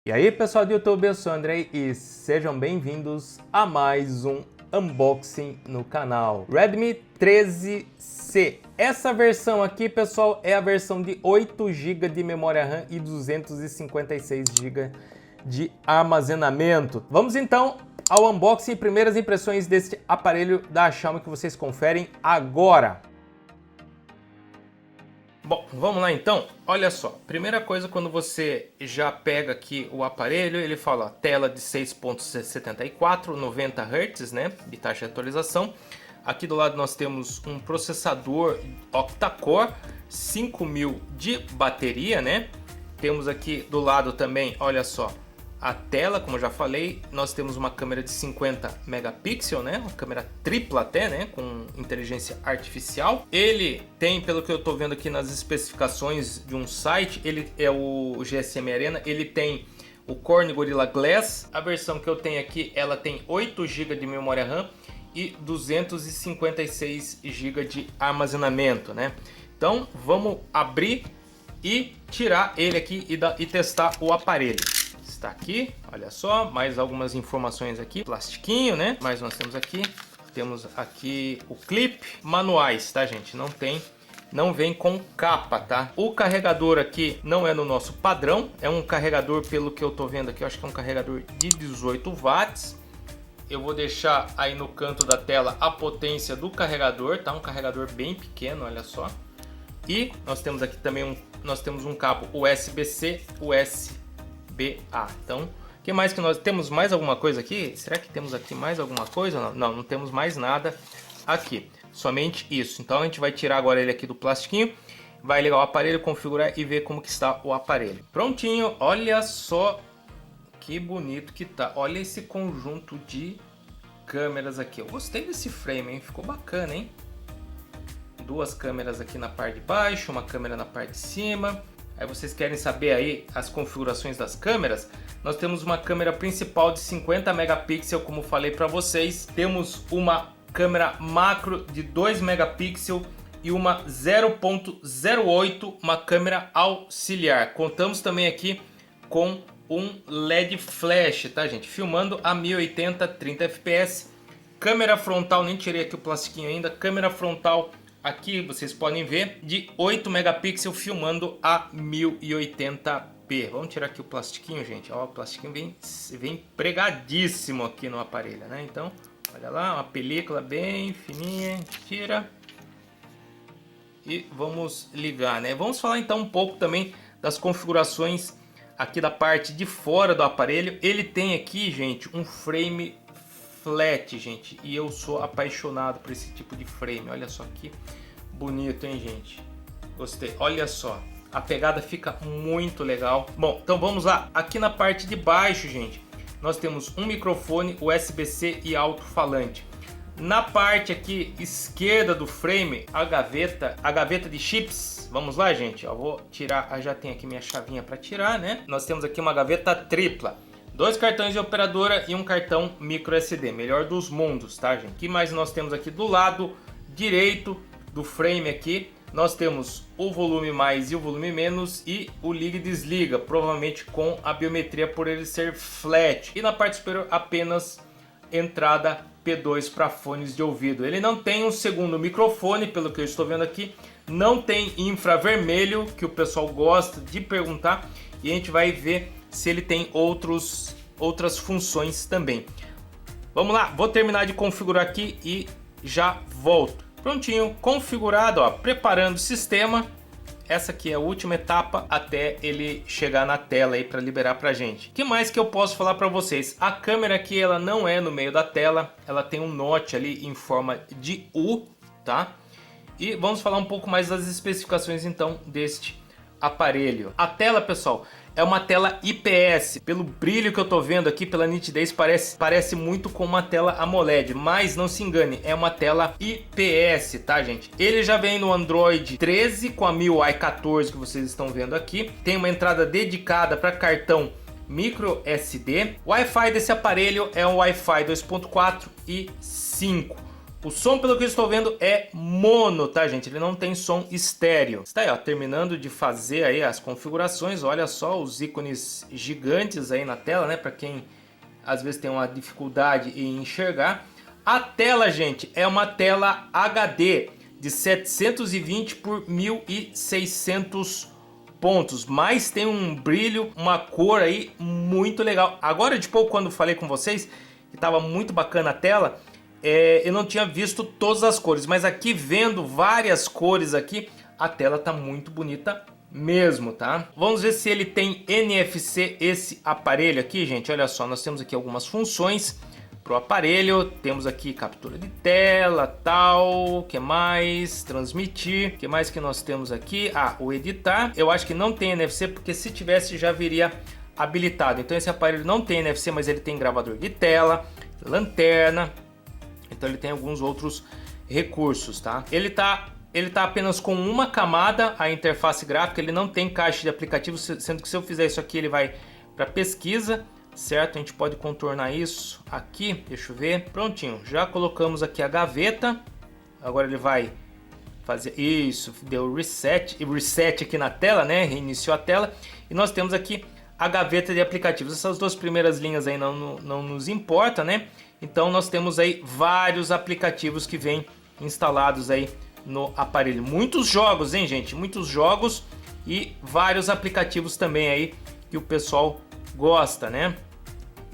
E aí pessoal do YouTube, eu sou o Andrei e sejam bem-vindos a mais um unboxing no canal. Redmi 13C. Essa versão aqui, pessoal, é a versão de 8 GB de memória RAM e 256 GB de armazenamento. Vamos então ao unboxing e primeiras impressões deste aparelho da Xiaomi que vocês conferem agora. Bom, vamos lá então. Olha só, primeira coisa, quando você já pega aqui o aparelho, ele fala ó, tela de 6.74, 90 Hz, né, de taxa de atualização. Aqui do lado nós temos um processador octa-core, 5000 de bateria, né. Temos aqui do lado também, olha só, a tela, como eu já falei, nós temos uma câmera de 50 megapixels, né? Uma câmera tripla até, né? Com inteligência artificial. Ele tem, pelo que eu tô vendo aqui nas especificações de um site, ele é o GSM Arena, ele tem o Corning Gorilla Glass. A versão que eu tenho aqui, ela tem 8 GB de memória RAM e 256 GB de armazenamento, né? Então, vamos abrir e tirar ele aqui e testar o aparelho. Está aqui, olha só, mais algumas informações aqui, plastiquinho, né? Mas nós temos aqui o clipe, manuais, tá, gente? Não vem com capa, tá? O carregador aqui não é no nosso padrão, é um carregador, pelo que eu tô vendo aqui, eu acho que é um carregador de 18 watts. Eu vou deixar aí no canto da tela a potência do carregador, tá? Um carregador bem pequeno, olha só. E nós temos aqui também nós temos um cabo USB-C, USB Então, o que mais que nós temos? Mais alguma coisa aqui? Será que temos aqui mais alguma coisa? Não temos mais nada aqui. Somente isso. Então a gente vai tirar agora ele aqui do plastiquinho, vai ligar o aparelho, configurar e ver como que está o aparelho. Prontinho, olha só que bonito que tá. Olha esse conjunto de câmeras aqui. Eu gostei desse frame, hein? Ficou bacana, hein? Duas câmeras aqui na parte de baixo, uma câmera na parte de cima. Aí vocês querem saber aí as configurações das câmeras? Nós temos uma câmera principal de 50 megapixels, como falei para vocês. Temos uma câmera macro de 2 megapixels e uma 0.08, uma câmera auxiliar. Contamos também aqui com um LED flash, tá, gente? Filmando a 1080, 30 fps. Câmera frontal, nem tirei aqui o plastiquinho ainda. Câmera frontal aqui vocês podem ver de 8 megapixels filmando a 1080p. Vamos tirar aqui o plastiquinho, gente. Ó, o plastiquinho vem pregadíssimo aqui no aparelho, né? Então, olha lá, uma película bem fininha. A gente tira e vamos ligar, né? Vamos falar então um pouco também das configurações aqui da parte de fora do aparelho. Ele tem aqui, gente, um frame flat, gente, e eu sou apaixonado por esse tipo de frame. Olha só que bonito, hein, gente? Gostei. Olha só, a pegada fica muito legal. Bom, então vamos lá. Aqui na parte de baixo, gente, nós temos um microfone USB-C e alto-falante. Na parte aqui esquerda do frame, a gaveta de chips. Vamos lá, gente. Eu vou tirar, já tem aqui minha chavinha para tirar, né? Nós temos aqui uma gaveta tripla. 2 cartões de operadora e um cartão micro SD, melhor dos mundos, tá, gente? O que mais nós temos aqui do lado direito do frame aqui? Nós temos o volume mais e o volume menos e o liga e desliga, provavelmente com a biometria por ele ser flat. E na parte superior apenas entrada P2 para fones de ouvido. Ele não tem um segundo microfone, pelo que eu estou vendo aqui. Não tem infravermelho, que o pessoal gosta de perguntar. E a gente vai ver se ele tem outras funções também. Vamos lá, vou terminar de configurar aqui e já volto. Prontinho, configurado, ó, preparando o sistema. Essa aqui é a última etapa até ele chegar na tela aí para liberar pra gente. O que mais que eu posso falar para vocês? A câmera aqui, ela não é no meio da tela, ela tem um notch ali em forma de U, tá? E vamos falar um pouco mais das especificações então deste aparelho. A tela, pessoal, é uma tela IPS. Pelo brilho que eu tô vendo aqui, pela nitidez, parece muito com uma tela AMOLED, mas não se engane, é uma tela IPS, tá, gente? Ele já vem no Android 13 com a MIUI 14 que vocês estão vendo aqui. Tem uma entrada dedicada para cartão micro SD. O Wi-Fi desse aparelho é um Wi-Fi 2.4 e 5. O som, pelo que eu estou vendo, é mono, tá, gente? Ele não tem som estéreo. Está aí, ó, terminando de fazer aí as configurações. Olha só os ícones gigantes aí na tela, né? Para quem às vezes tem uma dificuldade em enxergar. A tela, gente, é uma tela HD de 720 por 1600 pontos, mas tem um brilho, uma cor aí muito legal. Agora de pouco, quando falei com vocês que estava muito bacana a tela, eu não tinha visto todas as cores, mas aqui vendo várias cores aqui, a tela tá muito bonita mesmo, tá? Vamos ver se ele tem NFC, esse aparelho aqui, gente. Olha só, nós temos aqui algumas funções pro aparelho. Temos aqui captura de tela, tal, que mais? Transmitir. Que mais que nós temos aqui? Ah, o editar. Eu acho que não tem NFC, porque se tivesse já viria habilitado. Então esse aparelho não tem NFC, mas ele tem gravador de tela, lanterna. Então ele tem alguns outros recursos, tá? Ele tá apenas com uma camada, a interface gráfica. Ele não tem caixa de aplicativos, sendo que se eu fizer isso aqui, ele vai para pesquisa, certo? A gente pode contornar isso aqui, deixa eu ver. Prontinho, já colocamos aqui a gaveta. Agora ele vai fazer isso, deu reset aqui na tela, né? Reiniciou a tela. E nós temos aqui a gaveta de aplicativos. Essas duas primeiras linhas aí não nos importa, né? Então nós temos aí vários aplicativos que vêm instalados aí no aparelho. Muitos jogos, hein, gente? Muitos jogos e vários aplicativos também aí que o pessoal gosta, né?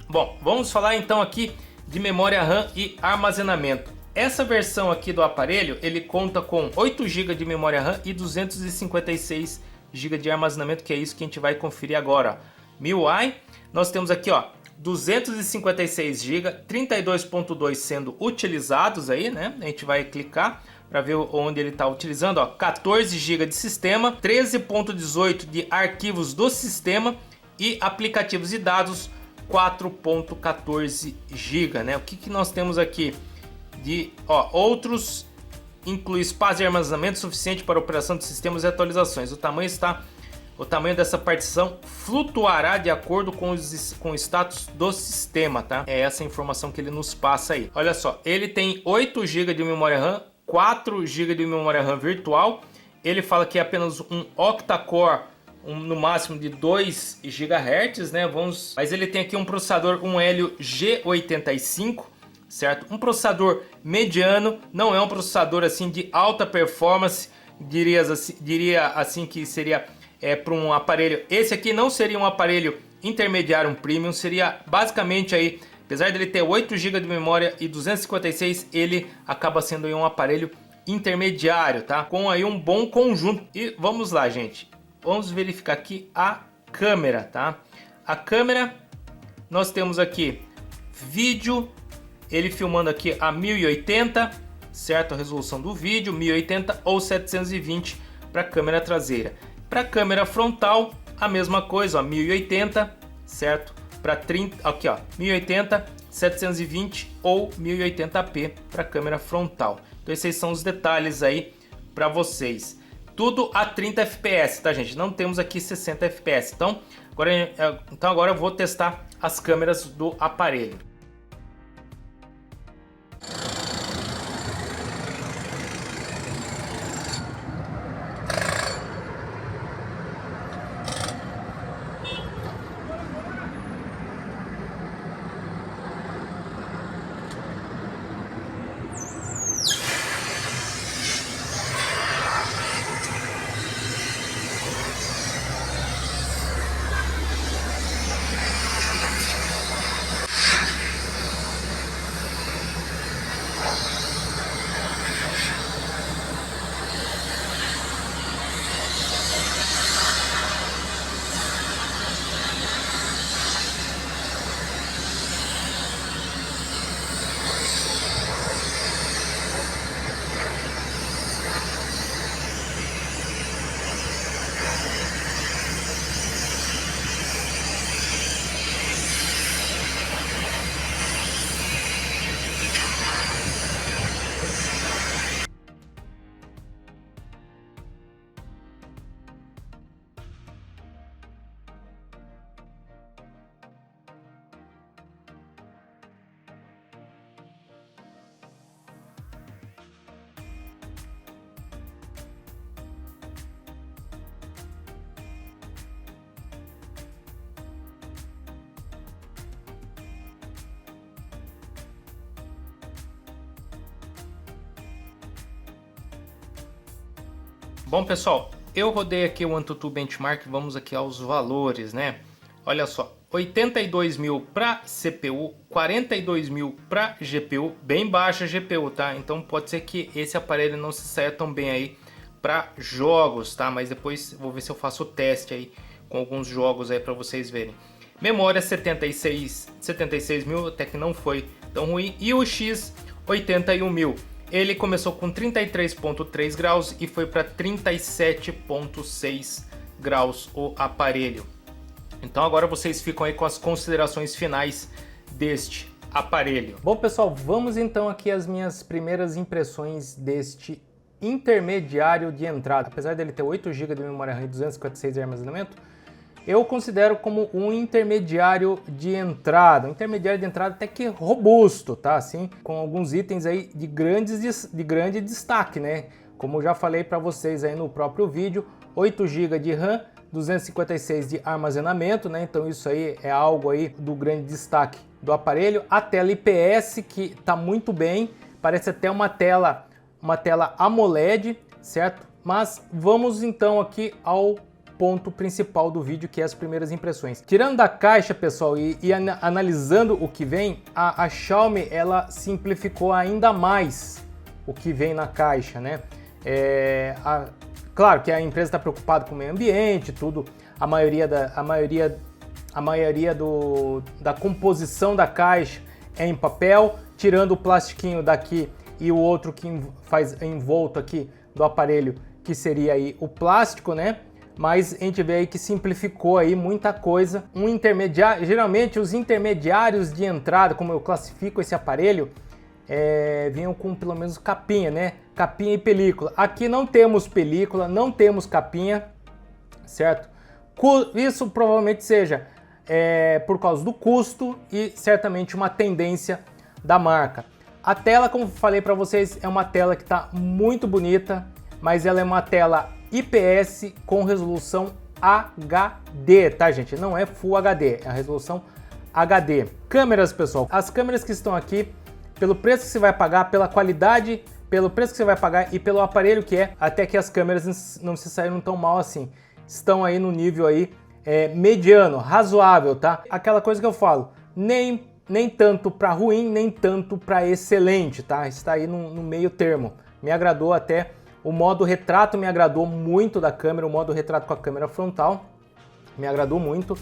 Bom, vamos falar então aqui de memória RAM e armazenamento. Essa versão aqui do aparelho, ele conta com 8 GB de memória RAM e 256 GB de armazenamento, que é isso que a gente vai conferir agora. MIUI, nós temos aqui, ó, 256 GB, 32.2 sendo utilizados aí, né? A gente vai clicar para ver onde ele está utilizando, ó, 14 GB de sistema, 13.18 de arquivos do sistema e aplicativos e dados 4.14 GB, né? O que nós temos aqui de, ó, outros, inclui espaço de armazenamento suficiente para operação de sistemas e atualizações. O tamanho dessa partição flutuará de acordo com o status do sistema, tá? É essa a informação que ele nos passa aí. Olha só, ele tem 8 GB de memória RAM, 4 GB de memória RAM virtual. Ele fala que é apenas um octa-core, no máximo de 2 GHz, né? Mas ele tem aqui um processador, um Helio G85, certo? Um processador mediano, não é um processador assim de alta performance, diria assim que seria para um aparelho. Esse aqui não seria um aparelho intermediário, um premium, seria basicamente aí, apesar dele ter 8 GB de memória e 256, ele acaba sendo aí um aparelho intermediário, tá? Com aí um bom conjunto. E vamos lá, gente. Vamos verificar aqui a câmera, tá? A câmera, nós temos aqui vídeo, ele filmando aqui a 1080, certo? A resolução do vídeo, 1080 ou 720 para a câmera traseira. Para a câmera frontal, a mesma coisa, ó, 1080, certo? Para 30, aqui ó, 1080, 720 ou 1080p para a câmera frontal. Então esses são os detalhes aí para vocês. Tudo a 30 fps, tá, gente? Não temos aqui 60 fps. Então agora eu vou testar as câmeras do aparelho. Bom, pessoal, eu rodei aqui o AnTuTu Benchmark, vamos aqui aos valores, né? Olha só, 82 mil para CPU, 42 mil para GPU, bem baixa a GPU, tá? Então pode ser que esse aparelho não se saia tão bem aí para jogos, tá? Mas depois vou ver se eu faço o teste aí com alguns jogos aí para vocês verem. Memória 76 mil, até que não foi tão ruim. E o X 81 mil. Ele começou com 33,3 graus e foi para 37,6 graus o aparelho. Então agora vocês ficam aí com as considerações finais deste aparelho. Bom, pessoal, vamos então aqui às minhas primeiras impressões deste intermediário de entrada. Apesar dele ter 8 GB de memória RAM e 256 de armazenamento, eu considero como um intermediário de entrada. Um intermediário de entrada até que robusto, tá? Assim, com alguns itens aí de grande destaque, né? Como eu já falei para vocês aí no próprio vídeo, 8 GB de RAM, 256 de armazenamento, né? Então isso aí é algo aí do grande destaque do aparelho. A tela IPS que tá muito bem, parece até uma tela AMOLED, certo? Mas vamos então aqui ao ponto principal do vídeo, que é as primeiras impressões. Tirando da caixa, pessoal, e analisando o que vem, a Xiaomi ela simplificou ainda mais o que vem na caixa, né? Claro que a empresa está preocupada com o meio ambiente, tudo. A maioria da composição da caixa é em papel, tirando o plastiquinho daqui e o outro que faz envolto aqui do aparelho, que seria aí o plástico, né? Mas a gente vê aí que simplificou aí muita coisa. Um intermediário, geralmente os intermediários de entrada, como eu classifico esse aparelho, vinham com pelo menos capinha, né? Capinha e película. Aqui não temos película, não temos capinha, certo? Isso provavelmente seja por causa do custo e certamente uma tendência da marca. A tela, como falei para vocês, é uma tela que está muito bonita, mas ela é uma tela IPS com resolução HD, tá, gente? Não é Full HD, é a resolução HD. Câmeras, pessoal. As câmeras que estão aqui, pelo preço que você vai pagar, pela qualidade, pelo preço que você vai pagar e pelo aparelho que é, até que as câmeras não se saíram tão mal assim. Estão aí no nível aí mediano, razoável, tá? Aquela coisa que eu falo, nem tanto para ruim, nem tanto para excelente, tá? Está aí no meio termo. Me agradou até. O modo retrato me agradou muito da câmera, o modo retrato com a câmera frontal me agradou muito.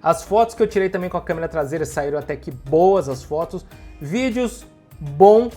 As fotos que eu tirei também com a câmera traseira saíram até que boas as fotos. Vídeos, bom.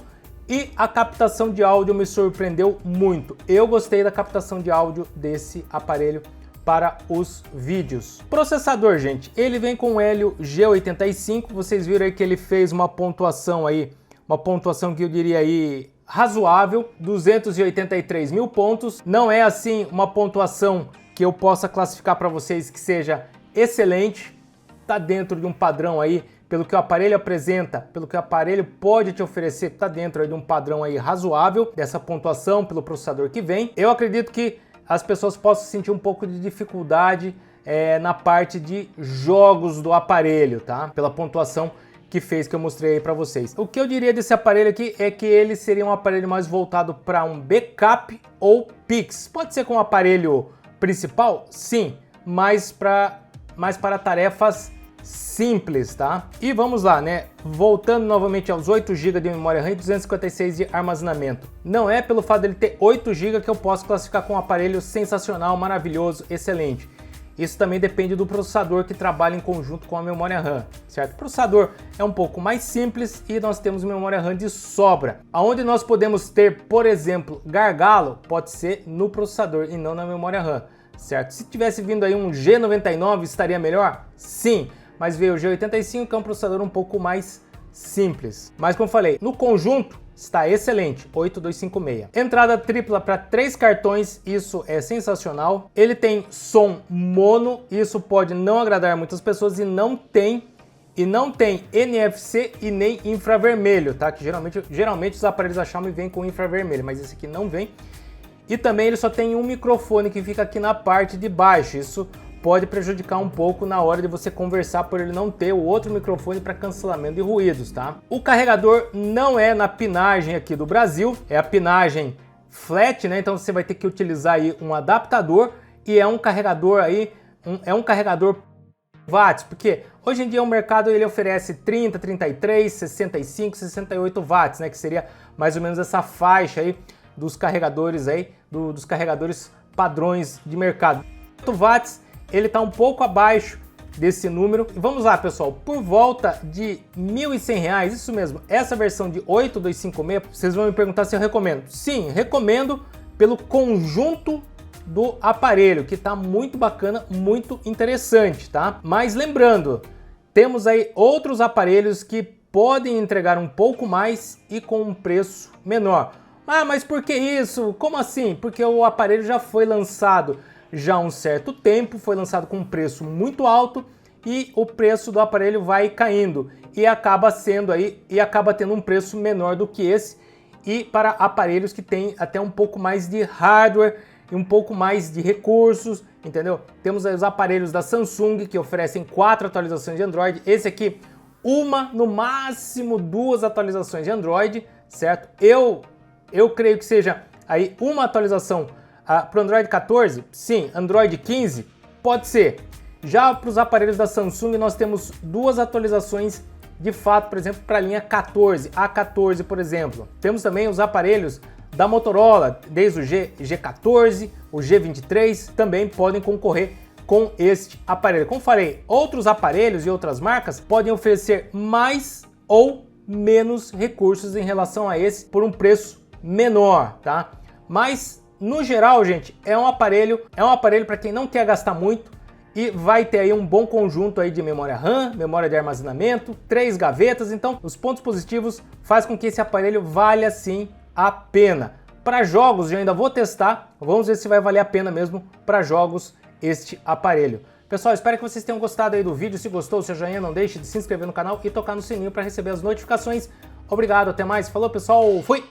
E a captação de áudio me surpreendeu muito. Eu gostei da captação de áudio desse aparelho para os vídeos. Processador, gente, ele vem com o Helio G85. Vocês viram aí que ele fez uma pontuação aí, uma pontuação que eu diria aí razoável, 283 mil pontos. Não é assim uma pontuação que eu possa classificar para vocês que seja excelente, tá dentro de um padrão aí, pelo que o aparelho apresenta, pelo que o aparelho pode te oferecer, tá dentro aí de um padrão aí razoável dessa pontuação pelo processador que vem. Eu acredito que as pessoas possam sentir um pouco de dificuldade na parte de jogos do aparelho, tá? Pela pontuação que fez, que eu mostrei aí para vocês. O que eu diria desse aparelho aqui é que ele seria um aparelho mais voltado para um backup ou Pix. Pode ser com o aparelho principal? Sim, mais para tarefas simples, tá? E vamos lá, né? Voltando novamente aos 8 GB de memória RAM e 256 de armazenamento. Não é pelo fato dele ter 8 GB que eu posso classificar como um aparelho sensacional, maravilhoso, excelente. Isso também depende do processador que trabalha em conjunto com a memória RAM, certo? O processador é um pouco mais simples e nós temos memória RAM de sobra. Aonde nós podemos ter, por exemplo, gargalo, pode ser no processador e não na memória RAM, certo? Se tivesse vindo aí um G99, estaria melhor? Sim, mas veio o G85, que é um processador um pouco mais simples. Mas como eu falei, no conjunto está excelente, 8256. Entrada tripla para 3 cartões, isso é sensacional. Ele tem som mono, isso pode não agradar muitas pessoas e não tem NFC e nem infravermelho, tá? Que geralmente os aparelhos da Xiaomi vêm com infravermelho, mas esse aqui não vem. E também ele só tem um microfone que fica aqui na parte de baixo. Isso pode prejudicar um pouco na hora de você conversar por ele não ter o outro microfone para cancelamento de ruídos, tá? O carregador não é na pinagem aqui do Brasil, é a pinagem flat, né? Então você vai ter que utilizar aí um adaptador e é um carregador aí, é um carregador watts, porque hoje em dia o mercado ele oferece 30, 33, 65, 68 watts, né? Que seria mais ou menos essa faixa aí dos carregadores aí, dos carregadores padrões de mercado. 8 watts, ele está um pouco abaixo desse número. E vamos lá, pessoal, por volta de R$ 1.100, isso mesmo, essa versão de 8256, vocês vão me perguntar se eu recomendo. Sim, recomendo pelo conjunto do aparelho, que tá muito bacana, muito interessante, tá? Mas lembrando, temos aí outros aparelhos que podem entregar um pouco mais e com um preço menor. Ah, mas por que isso? Como assim? Porque o aparelho já foi lançado já há um certo tempo, foi lançado com um preço muito alto e o preço do aparelho vai caindo e acaba tendo um preço menor do que esse, e para aparelhos que têm até um pouco mais de hardware e um pouco mais de recursos, entendeu? Temos aí os aparelhos da Samsung que oferecem 4 atualizações de Android, esse aqui no máximo 2 atualizações de Android, certo? Eu creio que seja aí uma atualização para o Android 14, sim. Android 15, pode ser. Já para os aparelhos da Samsung nós temos 2 atualizações de fato, por exemplo, para a linha 14, A14, por exemplo. Temos também os aparelhos da Motorola, desde o G14, o G23, também podem concorrer com este aparelho. Como falei, outros aparelhos e outras marcas podem oferecer mais ou menos recursos em relação a esse por um preço menor, tá? Mas no geral, gente, é um aparelho para quem não quer gastar muito e vai ter aí um bom conjunto aí de memória RAM, memória de armazenamento, 3 gavetas. Então, os pontos positivos fazem com que esse aparelho valha sim a pena. Para jogos, eu ainda vou testar, vamos ver se vai valer a pena mesmo para jogos este aparelho. Pessoal, espero que vocês tenham gostado aí do vídeo. Se gostou, seu joinha, não deixe de se inscrever no canal e tocar no sininho para receber as notificações. Obrigado, até mais. Falou, pessoal. Fui!